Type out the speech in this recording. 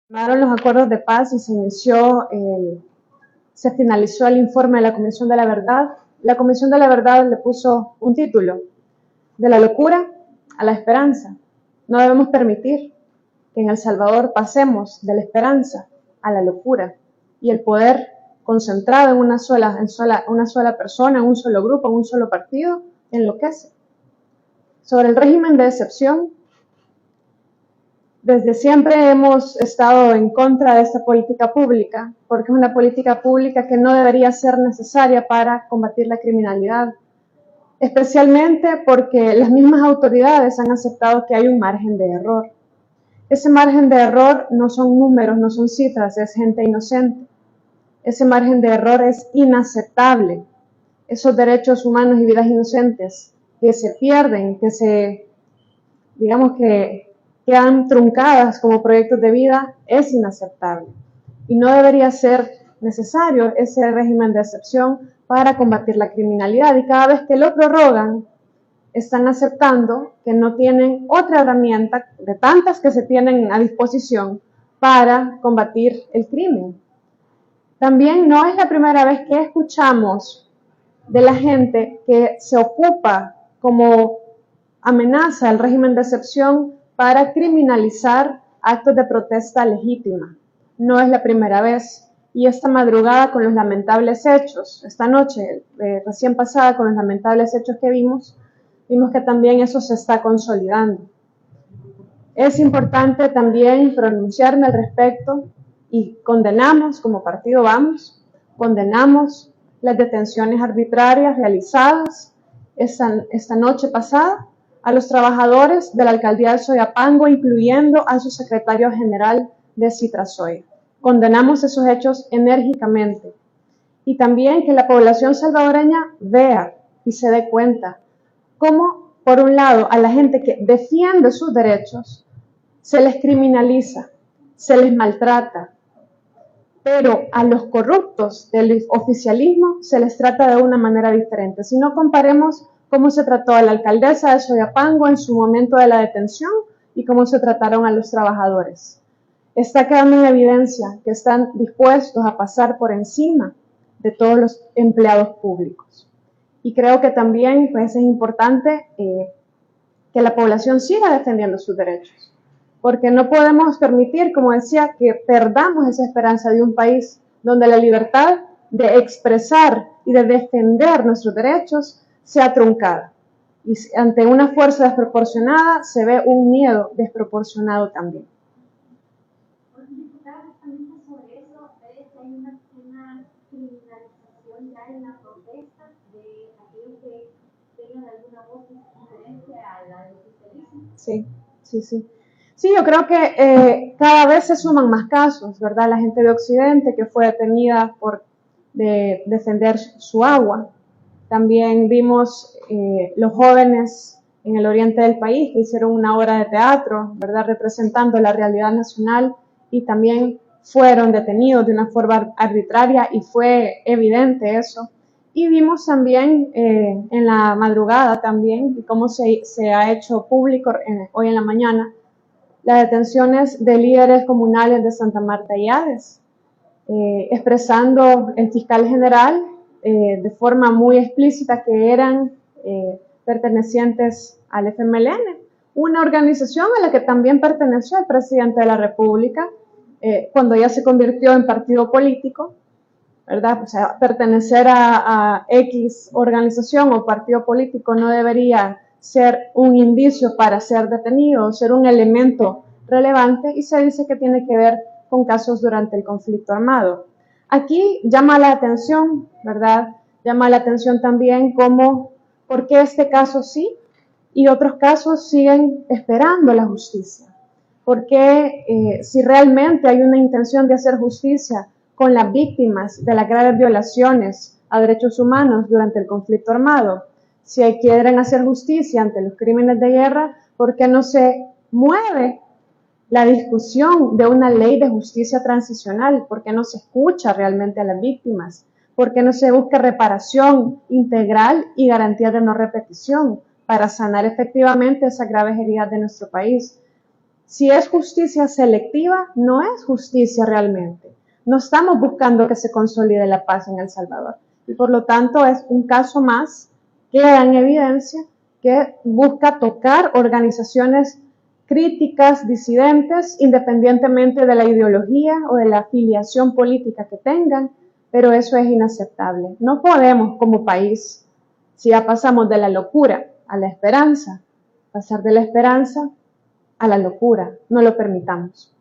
Firmaron los acuerdos de paz y se finalizó el informe de la Comisión de la Verdad. La Comisión de la Verdad le puso un título: de la locura a la esperanza. No debemos permitir que en El Salvador pasemos de la esperanza a la locura y el poder concentrado en una sola persona, en un solo grupo, en un solo partido, enloquece. Sobre el régimen de excepción, desde siempre hemos estado en contra de esta política pública, porque es una política pública que no debería ser necesaria para combatir la criminalidad, especialmente porque las mismas autoridades han aceptado que hay un margen de error. Ese margen de error no son números, no son cifras, es gente inocente. Ese margen de error es inaceptable. Esos derechos humanos y vidas inocentes que se pierden, digamos que quedan truncadas como proyectos de vida, es inaceptable. Y no debería ser necesario ese régimen de excepción para combatir la criminalidad. Y cada vez que lo prorrogan, están aceptando que no tienen otra herramienta de tantas que se tienen a disposición para combatir el crimen. También no es la primera vez que escuchamos de la gente que se ocupa como amenaza al régimen de excepción para criminalizar actos de protesta legítima. No es la primera vez. Y esta madrugada con los lamentables hechos, esta noche recién pasada con los lamentables hechos que vimos que también eso se está consolidando. Es importante también pronunciarme al respecto y condenamos, como partido Vamos, condenamos las detenciones arbitrarias realizadas esta noche pasada a los trabajadores de la alcaldía de Soyapango, incluyendo a su secretario general de Citrasoya. Condenamos esos hechos enérgicamente. Y también que la población salvadoreña vea y se dé cuenta cómo, por un lado, a la gente que defiende sus derechos se les criminaliza, se les maltrata, pero a los corruptos del oficialismo se les trata de una manera diferente. Si no, comparemos cómo se trató a la alcaldesa de Soyapango en su momento de la detención y cómo se trataron a los trabajadores. Está quedando en evidencia que están dispuestos a pasar por encima de todos los empleados públicos. Y creo que también pues, es importante que la población siga defendiendo sus derechos, porque no podemos permitir, como decía, que perdamos esa esperanza de un país donde la libertad de expresar y de defender nuestros derechos sea truncada. Y ante una fuerza desproporcionada se ve un miedo desproporcionado también. Sobre eso, ¿ves que hay una criminalización ya en la protesta de aquellos que tengan alguna voz diferente a la del oficialismo? Sí. Sí, yo creo que cada vez se suman más casos, ¿verdad? La gente de Occidente que fue detenida por defender su agua. También vimos los jóvenes en el oriente del país que hicieron una obra de teatro, ¿verdad? Representando la realidad nacional y también fueron detenidos de una forma arbitraria y fue evidente eso. Y vimos también en la madrugada también cómo se ha hecho público hoy en la mañana las detenciones de líderes comunales de Santa Marta y Hades, expresando el fiscal general de forma muy explícita que eran pertenecientes al FMLN, una organización a la que también perteneció el presidente de la República cuando ya se convirtió en partido político, ¿verdad? O sea, pertenecer a X organización o partido político no debería ser un indicio para ser detenido, ser un elemento relevante, y se dice que tiene que ver con casos durante el conflicto armado. Aquí llama la atención, ¿verdad? Llama la atención también por qué este caso sí y otros casos siguen esperando la justicia. Porque si realmente hay una intención de hacer justicia con las víctimas de las graves violaciones a derechos humanos durante el conflicto armado, si quieren hacer justicia ante los crímenes de guerra, ¿por qué no se mueve la discusión de una ley de justicia transicional? ¿Por qué no se escucha realmente a las víctimas? ¿Por qué no se busca reparación integral y garantía de no repetición para sanar efectivamente esas graves heridas de nuestro país? Si es justicia selectiva, no es justicia realmente. No estamos buscando que se consolide la paz en El Salvador. Y por lo tanto es un caso más que queda en evidencia que busca tocar organizaciones críticas, disidentes, independientemente de la ideología o de la afiliación política que tengan, pero eso es inaceptable. No podemos como país, si ya pasamos de la locura a la esperanza, pasar de la esperanza a la locura. No lo permitamos.